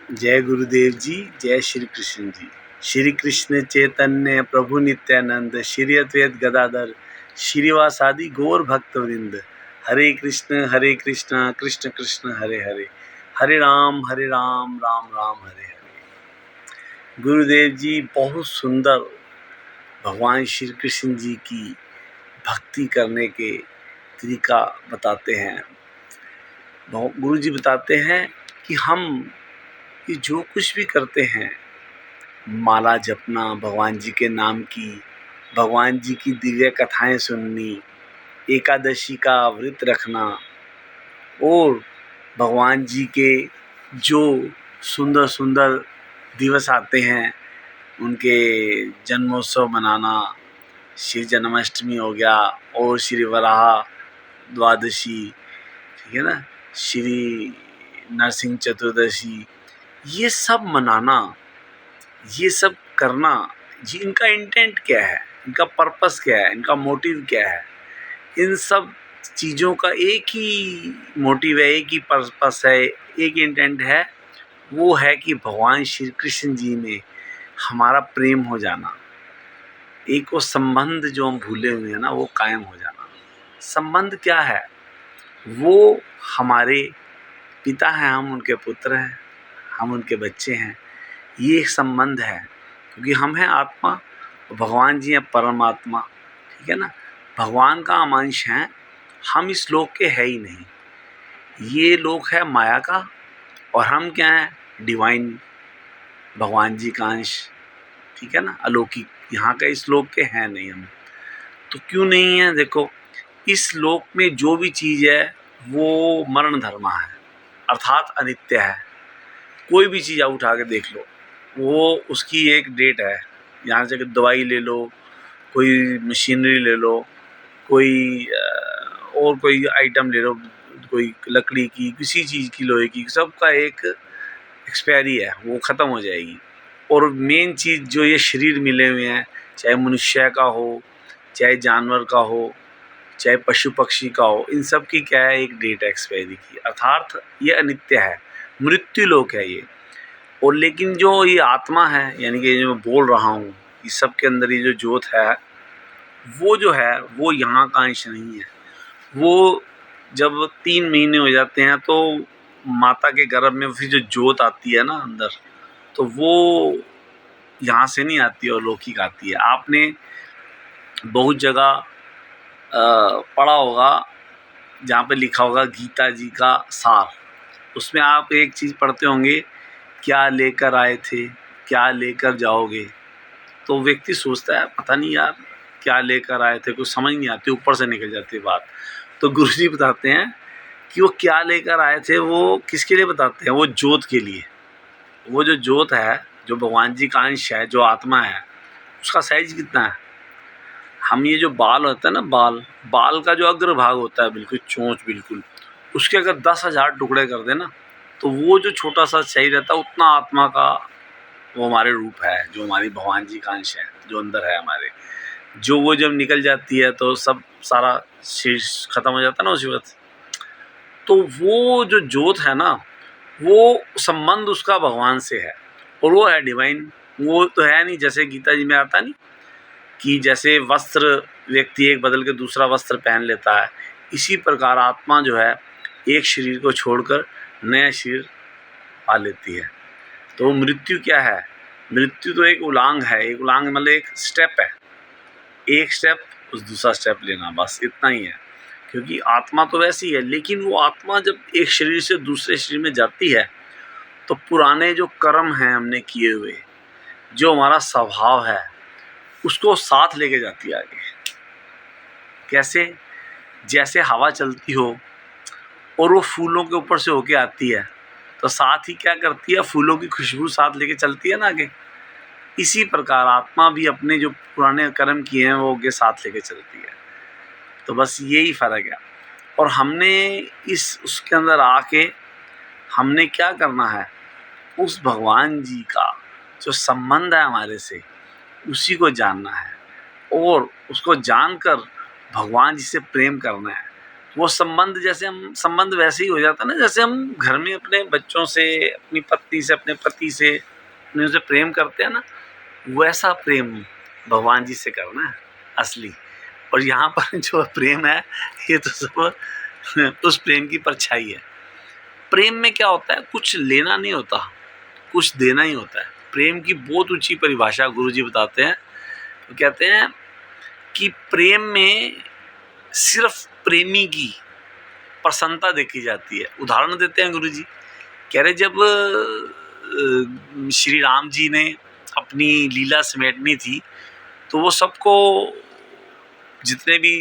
जय गुरुदेव जी, जय श्री कृष्ण जी। श्री कृष्ण चैतन्य प्रभु नित्यानंद, श्री अद्वैत गदाधर श्रीवासादि गौर भक्तवृंद। हरे कृष्ण कृष्ण कृष्ण हरे हरे, हरे राम राम राम हरे हरे। गुरुदेव जी बहुत सुंदर भगवान श्री कृष्ण जी की भक्ति करने के तरीका बताते हैं। गुरु जी बताते हैं कि हम ये जो कुछ भी करते हैं, माला जपना, भगवान जी के नाम की, भगवान जी की दिव्य कथाएं सुननी, एकादशी का व्रत रखना और भगवान जी के जो सुंदर सुंदर दिवस आते हैं उनके जन्मोत्सव मनाना, श्री जन्माष्टमी हो गया और श्री वराह द्वादशी, ठीक है ना, श्री नरसिंह चतुर्दशी, ये सब मनाना, ये सब करना जी, इनका इंटेंट क्या है, इनका पर्पस क्या है, इनका मोटिव क्या है? इन सब चीज़ों का एक ही मोटिव है, एक ही पर्पस है, एक इंटेंट है। वो है कि भगवान श्री कृष्ण जी में हमारा प्रेम हो जाना, एक वो संबंध जो हम भूले हुए हैं ना, वो कायम हो जाना। संबंध क्या है? वो हमारे पिता हैं, हम उनके पुत्र हैं, हम उनके बच्चे हैं। ये एक संबंध है, क्योंकि हम हैं आत्मा और भगवान जी हैं परमात्मा, ठीक है ना। भगवान का हम अंश हैं, हम इस लोक के है ही नहीं। ये लोक है माया का और हम क्या हैं? डिवाइन, भगवान जी का अंश, ठीक है ना, अलौकिक। यहाँ का इस लोक के हैं नहीं हम। तो क्यों नहीं है? देखो, इस लोक में जो भी चीज़ है वो मरण धर्मा है, अर्थात अनित्य है। कोई भी चीज़ आप उठा के देख लो, वो उसकी एक डेट है। यहाँ से दवाई ले लो, कोई मशीनरी ले लो, कोई और कोई आइटम ले लो, कोई लकड़ी की, किसी चीज़ की, लोहे की, सबका एक एक्सपायरी है, वो ख़त्म हो जाएगी। और मेन चीज़ जो ये शरीर मिले हुए हैं, चाहे मनुष्य का हो, चाहे जानवर का हो, चाहे पशु पक्षी का हो, इन सब की क्या है? एक डेट है एक्सपायरी की, अर्थात ये अनित्य है, मृत्यु लोक है ये। और लेकिन जो ये आत्मा है, यानी कि जो मैं बोल रहा हूँ, इस सब के अंदर ये जो ज्योत है, वो जो है वो यहाँ का अंश नहीं है। वो जब 3 महीने हो जाते हैं तो माता के गर्भ में फिर जो ज्योत आती है ना अंदर, तो वो यहाँ से नहीं आती और लौकिक आती है। आपने बहुत जगह पढ़ा होगा जहाँ पे लिखा होगा गीता जी का सार, उसमें आप एक चीज़ पढ़ते होंगे, क्या लेकर आए थे, क्या लेकर जाओगे। तो व्यक्ति सोचता है पता नहीं यार क्या लेकर आए थे, कुछ समझ नहीं आती, ऊपर से निकल जाती बात। तो गुरुजी बताते हैं कि वो क्या लेकर आए थे, वो किसके लिए बताते हैं? वो ज्योत के लिए। वो जो ज्योत है, जो भगवान जी का अंश है, जो आत्मा है, उसका साइज कितना है? हम ये जो बाल होता है ना, बाल का जो अग्र भाग होता है, बिल्कुल चोंच, बिल्कुल उसके अगर 10,000 टुकड़े कर देना, तो वो जो छोटा सा सही रहता है, उतना आत्मा का वो हमारे रूप है, जो हमारी भगवान जी का अंश है, जो अंदर है हमारे। जो वो जब निकल जाती है तो सब सारा शीर्ष खत्म हो जाता है ना उसी वक्त। तो वो जो ज्योत है ना, वो संबंध उसका भगवान से है, और वो है डिवाइन। वो तो है नहीं, जैसे गीता जी में आता नहीं कि जैसे वस्त्र व्यक्ति एक बदल के दूसरा वस्त्र पहन लेता है, इसी प्रकार आत्मा जो है एक शरीर को छोड़कर नया शरीर पा लेती है। तो मृत्यु क्या है? मृत्यु तो एक उलांग है, एक उलांग मतलब एक स्टेप है, एक स्टेप उस दूसरा स्टेप लेना, बस इतना ही है। क्योंकि आत्मा तो वैसी है, लेकिन वो आत्मा जब एक शरीर से दूसरे शरीर में जाती है तो पुराने जो कर्म हैं हमने किए हुए, जो हमारा स्वभाव है, उसको साथ लेके जाती है आगे। कैसे? जैसे हवा चलती हो और वो फूलों के ऊपर से होके आती है, तो साथ ही क्या करती है? फूलों की खुशबू साथ लेके चलती है ना आगे। इसी प्रकार आत्मा भी अपने जो पुराने कर्म किए हैं वो आगे साथ लेके चलती है। तो बस यही फ़र्क है। और हमने उसके अंदर आके हमने क्या करना है? उस भगवान जी का जो संबंध है हमारे से, उसी को जानना है और उसको जानकर भगवान जी से प्रेम करना है। वो संबंध, जैसे हम संबंध वैसे ही हो जाता है ना, जैसे हम घर में अपने बच्चों से, अपनी पत्नी से, अपने पति से, अपने उनसे प्रेम करते हैं ना, वैसा प्रेम भगवान जी से करना है असली। और यहाँ पर जो प्रेम है ये तो सब उस प्रेम की परछाई है। प्रेम में क्या होता है, कुछ लेना नहीं होता, कुछ देना ही होता है। प्रेम की बहुत ऊंची परिभाषा गुरु जी बताते हैं। तो कहते हैं कि प्रेम में सिर्फ प्रेमी की प्रसन्नता देखी जाती है। उदाहरण देते हैं गुरु जी, कह रहे जब श्री राम जी ने अपनी लीला समेटनी थी तो वो सबको, जितने भी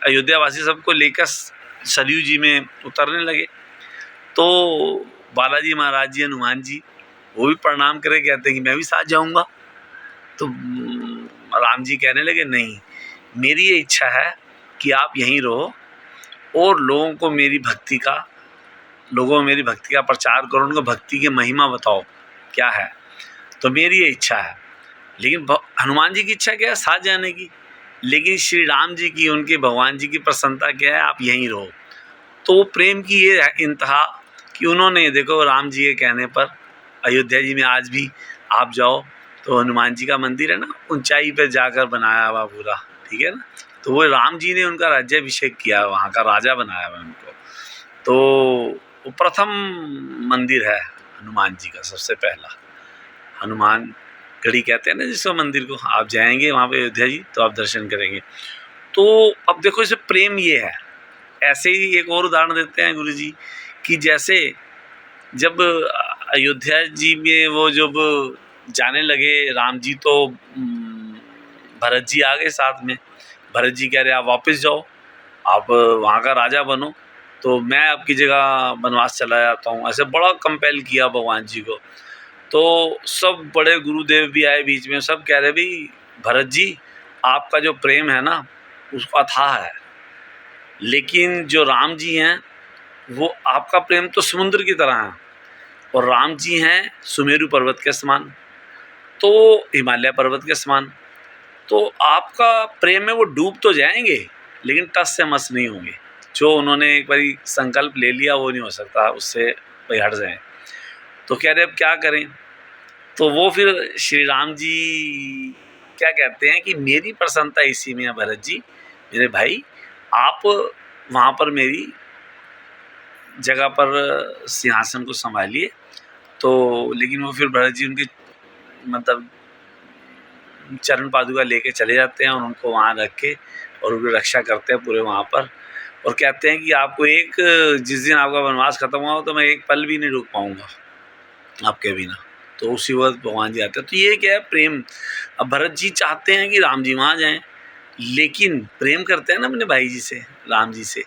अयोध्यावासी, सबको लेकर सरयू जी में उतरने लगे। तो बालाजी महाराज जी, हनुमान जी, वो भी प्रणाम करे, कहते हैं कि मैं भी साथ जाऊंगा। तो राम जी कहने लगे नहीं, मेरी ये इच्छा है कि आप यहीं रहो और लोगों को मेरी भक्ति का प्रचार करो, उनको भक्ति की महिमा बताओ क्या है। तो मेरी ये इच्छा है। लेकिन हनुमान जी की इच्छा क्या है, साथ जाने की। लेकिन श्री राम जी की, उनके भगवान जी की प्रसन्नता क्या है, आप यहीं रहो। तो प्रेम की ये इंतहा कि उन्होंने, देखो राम जी के कहने पर अयोध्या जी में आज भी आप जाओ तो हनुमान जी का मंदिर है ना, ऊंचाई पर जाकर बनाया हुआ पूरा, ठीक है ना। तो वो राम जी ने उनका राज्याभिषेक किया, वहाँ का राजा बनाया हुआ उनको। तो वो प्रथम मंदिर है हनुमान जी का, सबसे पहला हनुमान गढ़ी कहते हैं ना जिसको मंदिर को, आप जाएंगे वहाँ पे अयोध्या जी तो आप दर्शन करेंगे। तो अब देखो इसे प्रेम ये है। ऐसे ही एक और उदाहरण देते हैं गुरु जी कि जैसे जब अयोध्या जी में वो जब जाने लगे राम जी, तो भरत जी आ गए साथ में। भरत जी कह रहे आप वापस जाओ, आप वहाँ का राजा बनो, तो मैं आपकी जगह वनवास चला जाता हूँ। ऐसे बड़ा कंपेल किया भगवान जी को। तो सब बड़े गुरुदेव भी आए बीच में, सब कह रहे भाई भरत जी आपका जो प्रेम है ना उसको अथाह है, लेकिन जो राम जी हैं वो, आपका प्रेम तो समुद्र की तरह है और राम जी हैं सुमेरु पर्वत के समान, तो हिमालय पर्वत के समान। तो आपका प्रेम में वो डूब तो जाएंगे लेकिन टस से मस नहीं होंगे। जो उन्होंने एक बारी संकल्प ले लिया वो नहीं हो सकता, उससे भाई हट जाएं। तो कह रहे अब क्या करें। तो वो फिर श्री राम जी क्या कहते हैं कि मेरी प्रसन्नता इसी में है भरत जी, मेरे भाई, आप वहाँ पर मेरी जगह पर सिंहासन को संभालिए। तो लेकिन वो फिर भरत जी उनके मतलब चरण पादुका लेके चले जाते हैं और उनको वहाँ रख के और उनकी रक्षा करते हैं पूरे वहाँ पर। और कहते हैं कि आपको एक, जिस दिन आपका वनवास खत्म हुआ तो मैं एक पल भी नहीं रुक पाऊंगा आपके बिना। तो उसी वक्त भगवान जी आते हैं। तो ये क्या है, प्रेम। अब भरत जी चाहते हैं कि राम जी वहाँ जाएं, लेकिन प्रेम करते हैं ना अपने भाई जी से, राम जी से,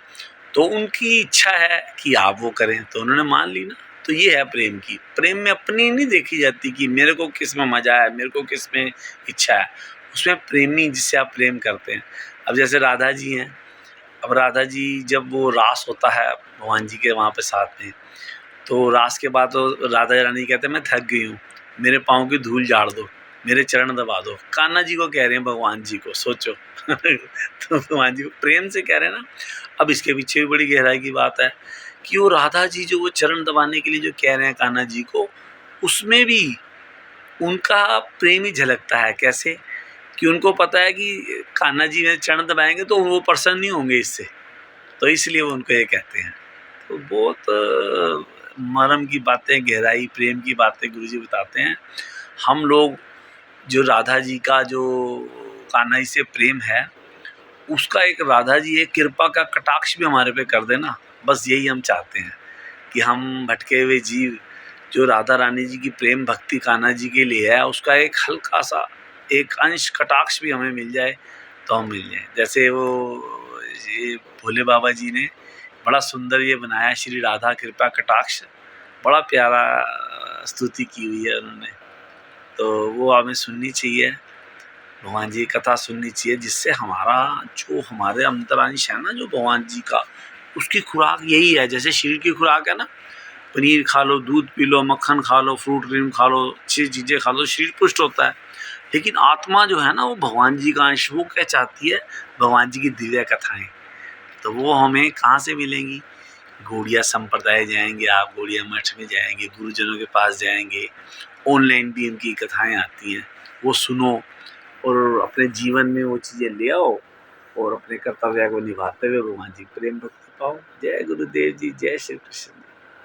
तो उनकी इच्छा है कि आप वो करें, तो उन्होंने मान ली ना। तो ये है प्रेम की। प्रेम में अपनी नहीं देखी जाती कि मेरे को किस में मजा है, मेरे को किस में इच्छा है, उसमें प्रेमी जिससे आप प्रेम करते हैं। अब जैसे राधा जी हैं, अब राधा जी जब वो रास होता है भगवान जी के वहाँ पे साथ में, तो रास के बाद तो राधा रानी कहते हैं मैं थक गई हूँ, मेरे पाँव की धूल झाड़ दो, मेरे चरण दबा दो। कान्हा जी को कह रहे हैं भगवान जी को, सोचो। तो भगवान जी को प्रेम से कह रहे हैं ना। अब इसके पीछे भी बड़ी गहराई की बात है कि वो राधा जी जो वो चरण दबाने के लिए जो कह रहे हैं कान्हा जी को, उसमें भी उनका प्रेम ही झलकता है। कैसे कि उनको पता है कि कान्हा जी में चरण दबाएंगे तो वो प्रसन्न नहीं होंगे इससे, तो इसलिए वो उनको ये कहते हैं। तो बहुत मर्म की बातें, गहराई प्रेम की बातें गुरु जी बताते हैं। हम लोग जो राधा जी का जो कान्हा जी से प्रेम है, उसका एक राधा जी एक कृपा का कटाक्ष भी हमारे पे कर देना, बस यही हम चाहते हैं कि हम भटके हुए जीव जो राधा रानी जी की प्रेम भक्ति कान्हा जी के लिए है, उसका एक हल्का सा एक अंश कटाक्ष भी हमें मिल जाए तो हम मिल जाए। जैसे वो ये भोले बाबा जी ने बड़ा सुंदर ये बनाया श्री राधा कृपा कटाक्ष, बड़ा प्यारा स्तुति की हुई है उन्होंने। तो वो हमें सुननी चाहिए, भगवान जी की कथा सुननी चाहिए, जिससे हमारा जो हमारे अंतरांश है ना जो भगवान जी का, उसकी खुराक यही है। जैसे शरीर की खुराक है ना, पनीर खा लो, दूध पी लो, मक्खन खा लो, फ्रूट क्रीम खा लो, अच्छी चीज़ें खा लो, शरीर पुष्ट होता है। लेकिन आत्मा जो है ना वो भगवान जी का अंश, वो क्या चाहती है, भगवान जी की दिव्य कथाएं। तो वो हमें कहाँ से मिलेंगी? गौड़िया संप्रदाय जाएंगे आप, गौड़िया मठ में जाएंगे, गुरुजनों के पास जाएंगे, ऑनलाइन भी इनकी कथाएं आती हैं, वो सुनो और अपने जीवन में वो चीज़ें ले आओ और अपने कर्तव्य को निभाते हुए भगवान जी प्रेम भक्ति पाओ। जय गुरुदेव जी, जय श्री कृष्ण।